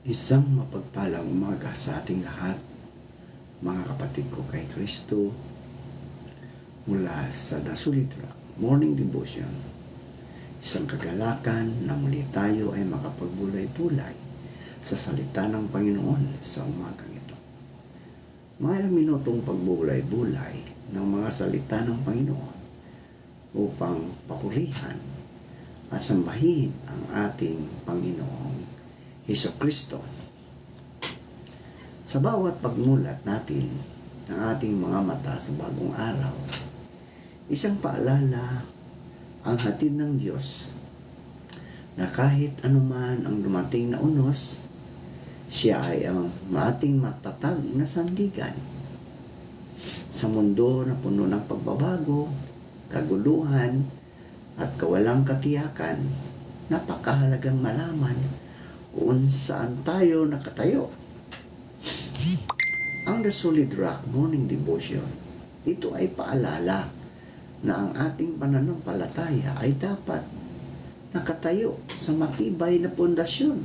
Isang mapagpalang umaga sa ating lahat, mga kapatid ko kay Kristo, mula sa The Solid Rock Morning Devotion. Isang kagalakan na muli tayo ay makapagbulay-bulay sa salita ng Panginoon sa umagang ito. Mga ilang minutong pagbulay-bulay ng mga salita ng Panginoon upang papurihan at sambahin ang ating Panginoong Hesukristo. Sa bawat pagmulat natin ng ating mga mata sa bagong araw, isang paalala ang hatid ng Diyos na kahit anuman ang dumating na unos, siya ay ang ating matatag na sandigan. Sa mundo na puno ng pagbabago, kaguluhan, at kawalang katiyakan, napakahalagang malaman kung saan tayo nakatayo. Ang The Solid Rock Morning Devotion, ito ay paalala na ang ating pananampalataya ay dapat nakatayo sa matibay na pundasyon,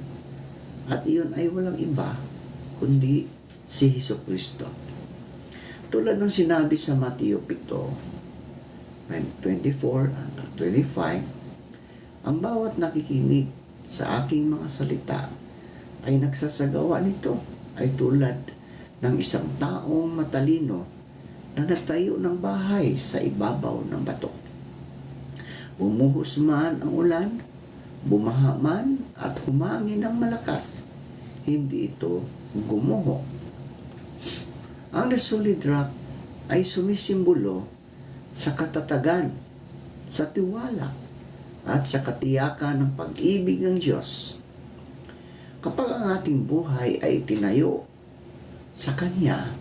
at iyon ay walang iba kundi si Hesukristo. Tulad ng sinabi sa Mateo 7:24-25, ang bawat nakikinig sa aking mga salita ay nagsasagawa nito ay tulad ng isang taong matalino na nagtayo ng bahay sa ibabaw ng bato. Bumuhos man ang ulan, bumaha man at humangin ng malakas, hindi ito gumuho. Ang The Solid Rock ay sumisimbolo sa katatagan, sa tiwala, at sa katiyakan ng pag-ibig ng Diyos. Kapag ang ating buhay ay tinayo sa Kanya,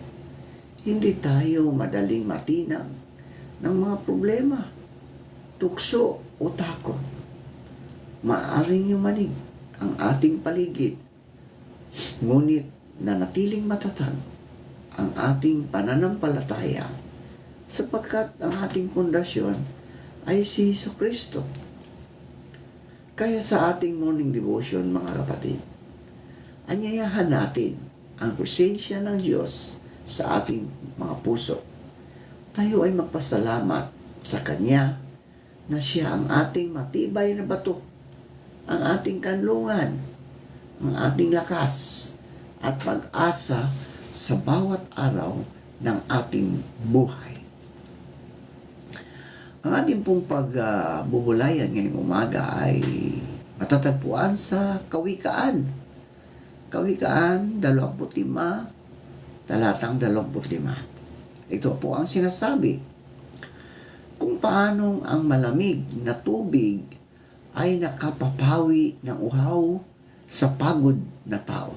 hindi tayo madaling matinag ng mga problema, tukso o takot. Maaaring yumanig ang ating paligid, ngunit nanatiling matatag ang ating pananampalataya sapagkat ang ating pundasyon ay si Hesukristo. Kaya sa ating morning devotion, mga kapatid, anyayahan natin ang presensya ng Diyos sa ating mga puso. Tayo ay magpasalamat sa Kanya na Siya ang ating matibay na bato, ang ating kanlungan, ang ating lakas at pag-asa sa bawat araw ng ating buhay. Ang ating pong pagbubulayan ngayong umaga ay matatagpuan sa Kawikaan. Kawikaan 25, talatang 25. Ito po ang sinasabi, kung paanong ang malamig na tubig ay nakapapawi ng uhaw sa pagod na tao.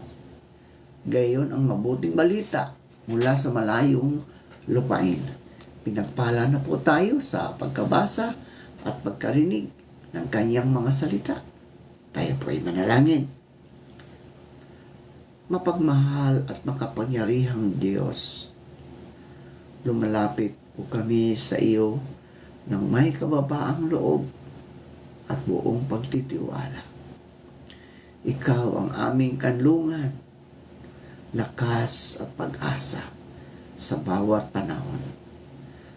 Gayon ang mabuting balita mula sa malayong lupain. Pinagpala na po tayo sa pagkabasa at pagkarinig ng Kanyang mga salita. Tayo po ay manalangin. Mapagmahal at makapangyarihang Diyos, lumalapit po kami sa iyo ng may kababaang loob at buong pagtitiwala. Ikaw ang aming kanlungan, lakas at pag-asa sa bawat panahon.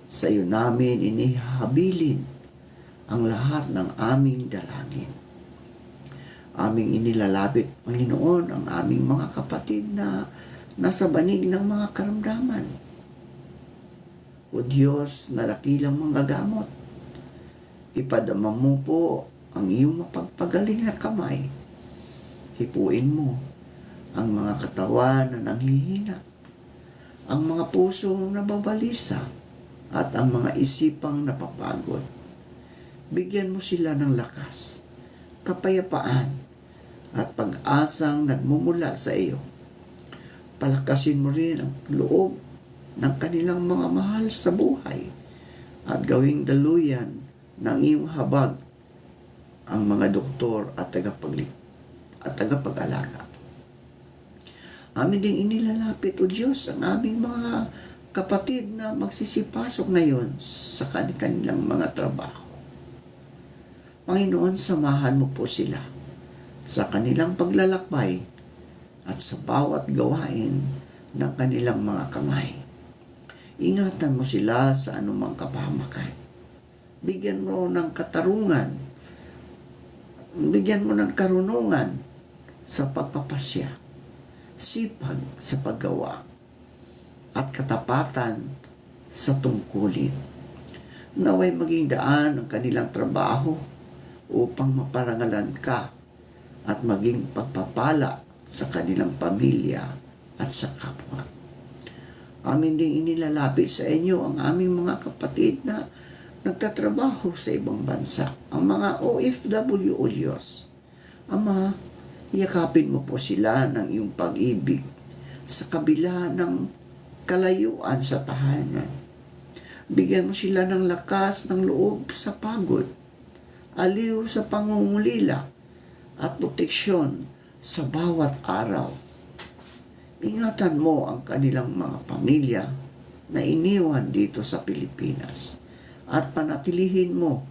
Sa iyo namin inihabilin ang lahat ng aming dalangin. Aming inilalapit, Panginoon, ang aming mga kapatid na nasa banig ng mga karamdaman. O Diyos na dakilang manggagamot, ipadama mo po ang iyong mapagpagaling na kamay. Hipuin mo ang mga katawan na nanghihina, ang mga pusong nababalisa, at ang mga isipang napapagod. Bigyan mo sila ng lakas, kapayapaan, at pag-asang nagmumula sa iyo. Palakasin mo rin ang loob ng kanilang mga mahal sa buhay at gawing daluyan ng iyong habag ang mga doktor at tagapag-alaga. Amin ding inilalapit, O Diyos, ang aming mga kapatid na magsisipasok ngayon sa kanilang mga trabaho. Panginoon, samahan mo po sila sa kanilang paglalakbay at sa bawat gawain ng kanilang mga kamay. Ingatan mo sila sa anumang kapahamakan. Bigyan mo ng katarungan, bigyan mo ng karunungan sa pagpapasya, sipag sa paggawa, at katapatan sa tungkulin. Naway maging daan ang kanilang trabaho upang maparangalan ka at maging pagpapala sa kanilang pamilya at sa kapwa. Amin ding inilalapit sa inyo ang aming mga kapatid na nagtatrabaho sa ibang bansa, ang mga OFW o Diyos. Ama, yakapin mo po sila ng iyong pag-ibig sa kabila ng kalayuan sa tahanan. Bigyan mo sila ng lakas ng loob sa pagod, aliw sa pangungulila, at proteksyon sa bawat araw. Ingatan mo ang kanilang mga pamilya na iniwan dito sa Pilipinas at panatilihin mo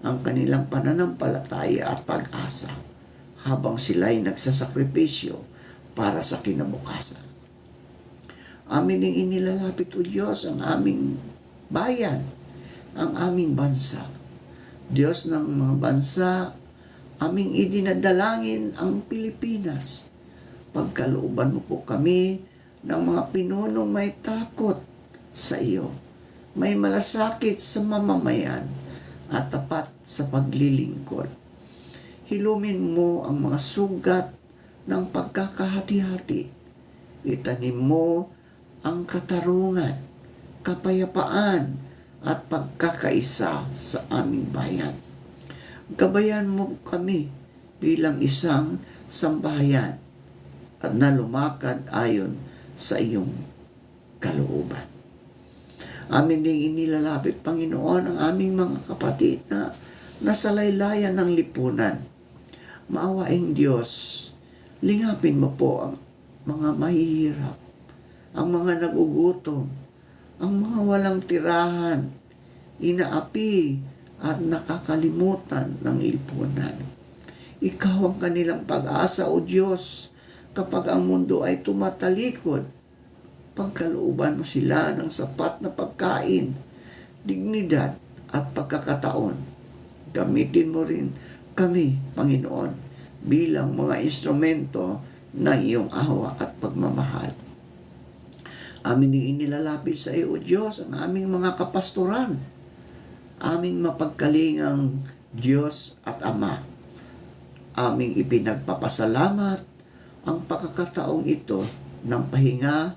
ang kanilang pananampalataya at pag-asa habang sila'y nagsasakripisyo para sa kinabukasan. Amin ding inilalapit, O Diyos, ang aming bayan, ang aming bansa. Diyos ng mga bansa, aming idinadalangin ang Pilipinas. Pagkalooban mo po kami ng mga pinunong may takot sa iyo, may malasakit sa mamamayan, at tapat sa paglilingkod. Hilumin mo ang mga sugat ng pagkakahati-hati. Itanim mo ang katarungan, kapayapaan, at pagkakaisa sa aming bayan. Gabayan mo kami bilang isang sambahayan at na lumakad ayon sa iyong kalooban. Amin ding inilalapit, Panginoon, ang aming mga kapatid na nasa laylayan ng lipunan. Maawaing Diyos, lingapin mo po ang mga mahihirap, ang mga nagugutom, ang mga walang tirahan, inaapi at nakakalimutan ng lipunan. Ikaw ang kanilang pag-asa, O Diyos, kapag ang mundo ay tumatalikod. Pagkalooban mo sila ng sapat na pagkain, dignidad at pagkakataon. Gamitin mo rin kami, Panginoon, bilang mga instrumento ng iyong awa at pagmamahal. Amin din inilalapit sa iyo, O Diyos, ang aming mga kapastoran, aming mapagkalingang Diyos at Ama. Aming ipinagpapasalamat ang pagkakataong ito ng pahinga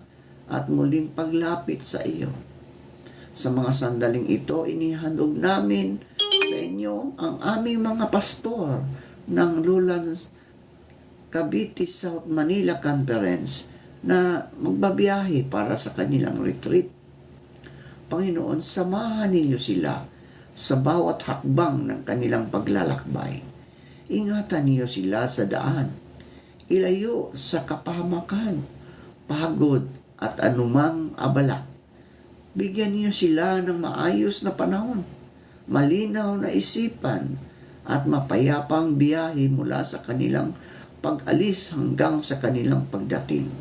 at muling paglapit sa iyo. Sa mga sandaling ito, inihandog namin sa inyo ang aming mga pastor ng Lowlands Cavite South Manila Conference na magbabiyahe para sa kanilang retreat. Panginoon, samahan ninyo sila sa bawat hakbang ng kanilang paglalakbay. Ingatan niyo sila sa daan. Ilayo sa kapahamakan, pagod at anumang abala. Bigyan niyo sila ng maayos na panahon, malinaw na isipan, at mapayapang biyahe mula sa kanilang pag-alis hanggang sa kanilang pagdating.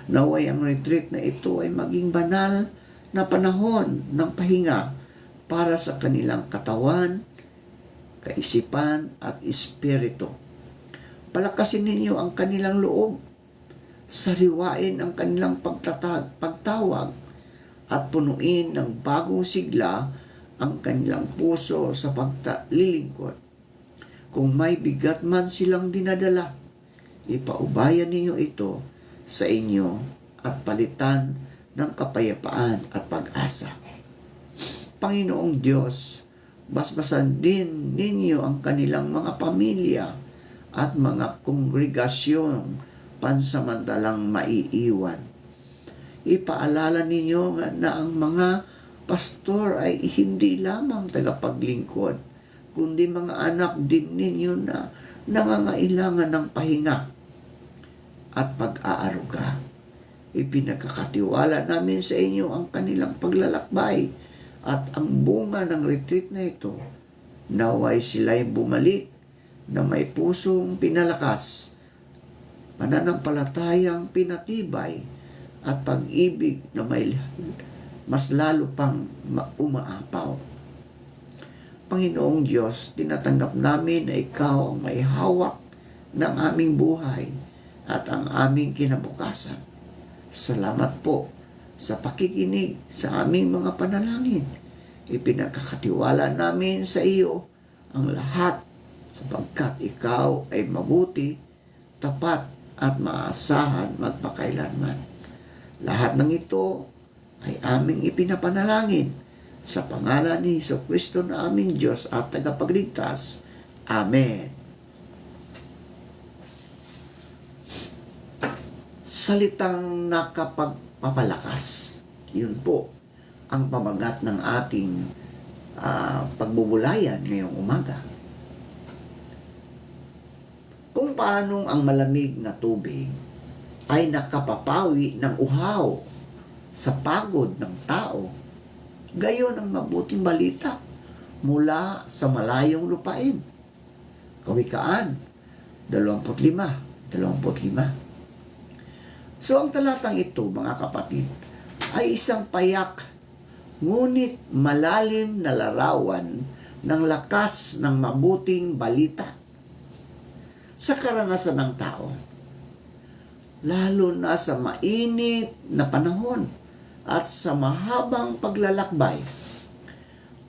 Naway ang retreat na ito ay maging banal na panahon ng pahinga para sa kanilang katawan, kaisipan at espiritu. Palakasin ninyo ang kanilang loob, sariwain ang kanilang pagtawag, at punuin ng bagong sigla ang kanilang puso sa paglilingkod. Kung may bigat man silang dinadala, ipaubayan ninyo ito sa inyo at palitan ng kapayapaan at pag-asa. Panginoong Diyos, basbasan din ninyo ang kanilang mga pamilya at mga kongregasyong pansamantalang maiiwan. Ipaalala ninyo na ang mga pastor ay hindi lamang tagapaglingkod, kundi mga anak din ninyo na nangangailangan ng pahinga at pag-aaruga. Ipinagkakatiwala namin sa inyo ang kanilang paglalakbay at ang bunga ng retreat na ito. Naway sila'y bumalik na may pusong pinalakas pananampalatayang pinatibay at pag-ibig na may mas lalo pang umaapaw. Panginoong Diyos, tinatanggap namin na Ikaw ang may hawak ng aming buhay at ang aming kinabukasan. Salamat po sa pakikinig sa aming mga panalangin. Ipinagkakatiwala namin sa iyo ang lahat sapagkat Ikaw ay mabuti, tapat at maasahan magpakailanman. Lahat ng ito ay aming ipinapanalangin sa pangalan ni Jesucristo na aming Diyos at tagapagligtas. Amen. Salitang nakapagpapalakas. Yun po ang pamagat ng ating pagbubulayan ngayong umaga. Kung paanong ang malamig na tubig ay nakapapawi ng uhaw sa pagod ng tao, gayon ang mabuting balita mula sa malayong lupain. Kawikaan 25:25. So ang talatang ito, mga kapatid, ay isang payak ngunit malalim na larawan ng lakas ng mabuting balita sa karanasan ng tao, lalo na sa mainit na panahon at sa mahabang paglalakbay.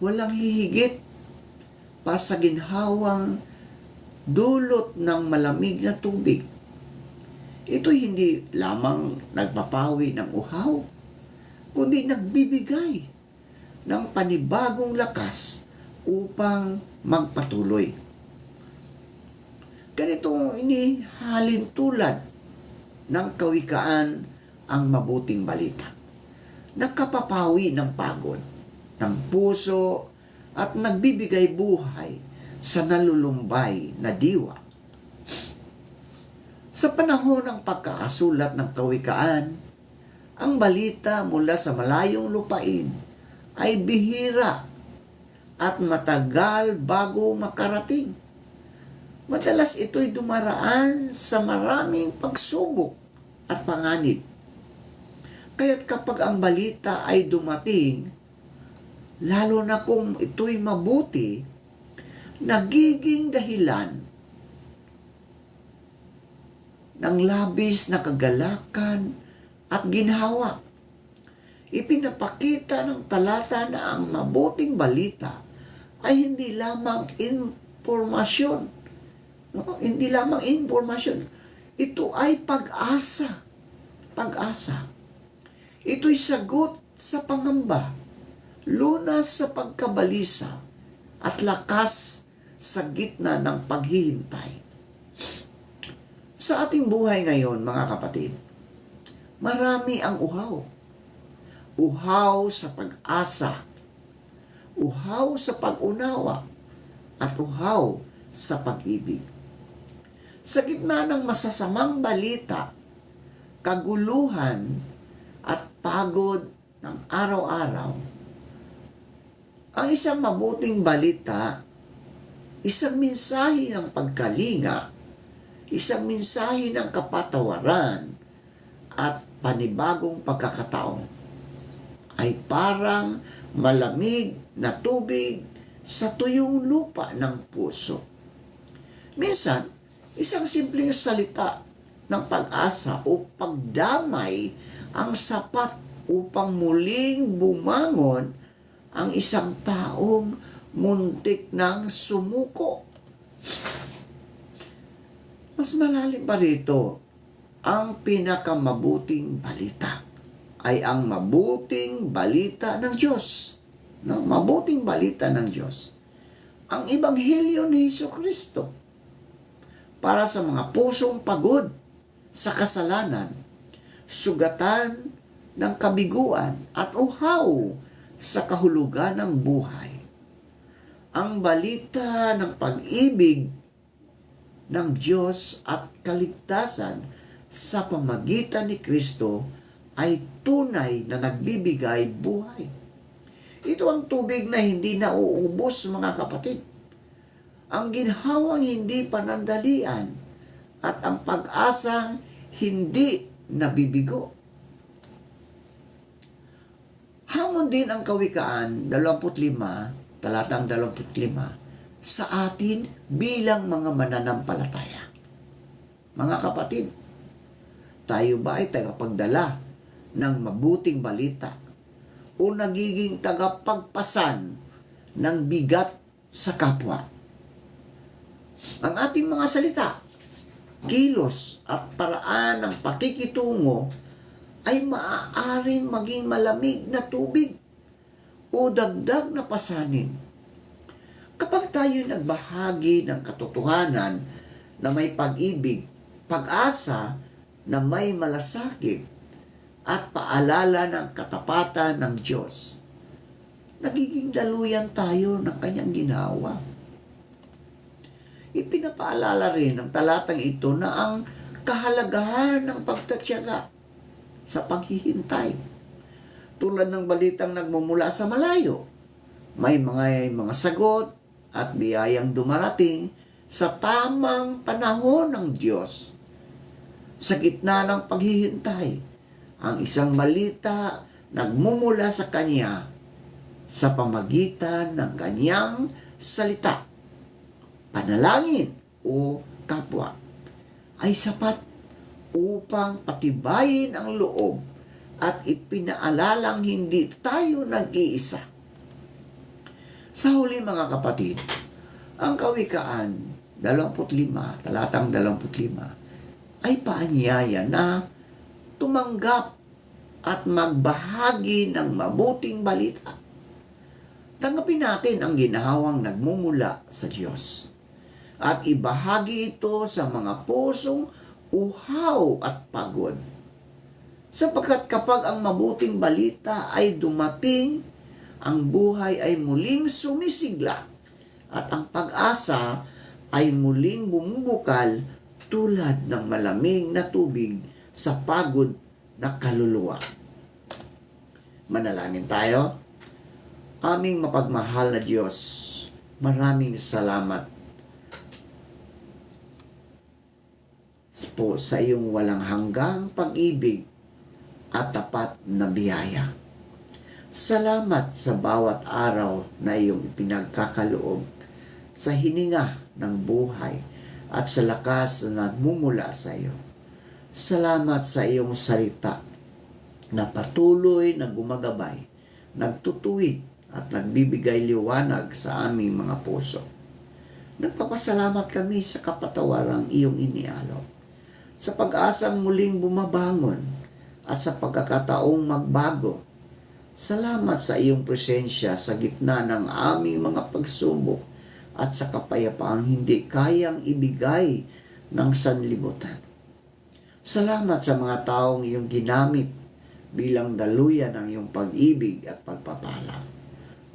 Walang hihigit pa sa ginhawang dulot ng malamig na tubig. Ito'y hindi lamang nagpapawi ng uhaw, kundi nagbibigay ng panibagong lakas upang magpatuloy. Ganitong inihalin tulad ng kawikaan ang mabuting balita. Nagkapapawi ng pagod, ng puso at nagbibigay buhay sa nalulumbay na diwa. Sa panahon ng pagkakasulat ng kawikaan, ang balita mula sa malayong lupain ay bihira at matagal bago makarating. Madalas ito'y dumaraan sa maraming pagsubok at panganib. Kaya't kapag ang balita ay dumating, lalo na kung ito'y mabuti, nagiging dahilan ng labis na kagalakan at ginhawa. Ipinapakita ng talata na ang mabuting balita ay hindi lamang impormasyon. No? Hindi lamang impormasyon. Ito ay pag-asa. Pag-asa. Ito'y sagot sa pangamba, lunas sa pagkabalisa, at lakas sa gitna ng paghihintay. Sa ating buhay ngayon, mga kapatid, marami ang uhaw. Uhaw sa pag-asa, uhaw sa pag-unawa, at uhaw sa pag-ibig. Sa gitna ng masasamang balita, kaguluhan, at pagod ng araw-araw, ang isang mabuting balita, isang mensahe ng pagkalinga, isang mensahe ng kapatawaran at panibagong pagkakataon ay parang malamig na tubig sa tuyong lupa ng puso. Minsan, isang simpleng salita ng pag-asa o pagdamay ang sapat upang muling bumangon ang isang taong muntik ng sumuko. Mas malalim pa rito, ang pinakamabuting balita ay ang mabuting balita ng Diyos. No? Mabuting balita ng Diyos. Ang Ebanghelyo ni Jesucristo para sa mga pusong pagod sa kasalanan, sugatan ng kabiguan at uhaw sa kahulugan ng buhay. Ang balita ng pag-ibig ng Diyos at kaligtasan sa pamagitan ni Kristo ay tunay na nagbibigay buhay. Ito ang tubig na hindi nauubos, mga kapatid. Ang ginhawang hindi panandalian at ang pag-asang hindi nabibigo. Hamon din ang Kawikaan 25, talatang 25, sa atin bilang mga mananampalataya. Mga kapatid, tayo ba ay tagapagdala ng mabuting balita o nagiging tagapagpasan ng bigat sa kapwa? Ang ating mga salita, kilos at paraan ng pakikitungo ay maaaring maging malamig na tubig o dagdag na pasanin. Kapag tayo nagbahagi ng katotohanan na may pag-ibig, pag-asa na may malasakit, at paalala ng katapatan ng Diyos, nagiging daluyan tayo ng kanyang ginawa. Ipinapaalala rin ng talatang ito na ang kahalagahan ng pagtatyaga sa paghihintay. Tulad ng balitang nagmumula sa malayo, may mga sagot at biyayang dumarating sa tamang panahon ng Diyos. Sa gitna ng paghihintay, ang isang balita nagmumula sa Kanya sa pamagitan ng Kanyang salita, panalangin o kapwa, ay sapat upang patibayin ang loob at ipinaalalang hindi tayo nag-iisa. Sa huli mga kapatid, ang Kawikaan 25, talatang 25, ay paanyaya na tumanggap at magbahagi ng mabuting balita. Tanggapin natin ang ginhawang nagmumula sa Diyos at ibahagi ito sa mga pusong uhaw at pagod. Sapagkat kapag ang mabuting balita ay dumating, ang buhay ay muling sumisigla at ang pag-asa ay muling bumubukal tulad ng malamig na tubig sa pagod na kaluluwa. Manalangin tayo. Aming mapagmahal na Diyos, maraming salamat po sa iyong walang hanggang pag-ibig at tapat na biyaya. Salamat sa bawat araw na iyong pinagkakaloob sa hininga ng buhay at sa lakas na nagmumula sa iyo. Salamat sa iyong salita na patuloy na gumagabay, nagtutuwid at nagbibigay liwanag sa aming mga puso. Nagpapasalamat kami sa kapatawarang iyong inialok, sa pag-asang muling bumabangon at sa pagkakataong magbago. Salamat sa iyong presensya sa gitna ng aming mga pagsubok at sa kapayapaang hindi kayang ibigay ng sanlibutan. Salamat sa mga taong iyong ginamit bilang daluyan ng iyong pag-ibig at pagpapala.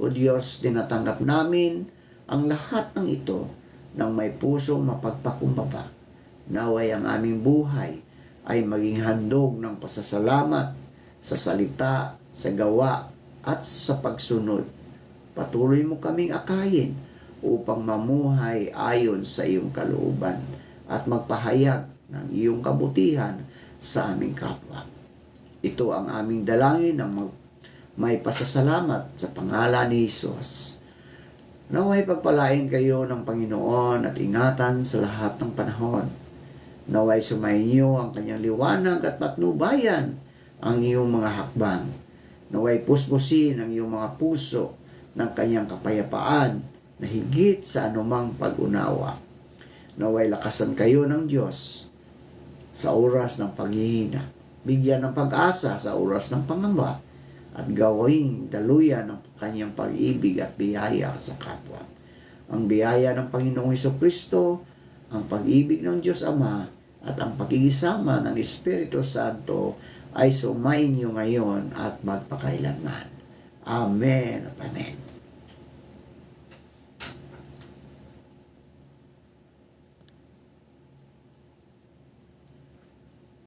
O Diyos, tinatanggap namin ang lahat ng ito ng may pusong mapagpakumbaba. Naway ang aming buhay ay maging handog ng pasasalamat sa salita, sa gawa at sa pagsunod. Patuloy mo kaming akayin upang mamuhay ayon sa iyong kalooban at magpahayag ng iyong kabutihan sa aming kapwa. Ito ang aming dalangin ng may pasasalamat sa pangalan ni Jesus. Naway pagpalain kayo ng Panginoon at ingatan sa lahat ng panahon. Naway sumainyo ang kanyang liwanag at patnubayan ang iyong mga hakbang. Naway puspusin ang iyong mga puso ng kanyang kapayapaan na higit sa anumang pag-unawa. Naway lakasan kayo ng Diyos sa oras ng paghihina. Bigyan ng pag-asa sa oras ng pangamba at gawing daluyan ng kanyang pag-ibig at biyaya sa kapwa. Ang biyaya ng Panginoong Hesukristo, ang pag-ibig ng Diyos Ama at ang pakikisama ng Espiritu Santo ay sumainyo ngayon at magpakailanman. Amen at amen.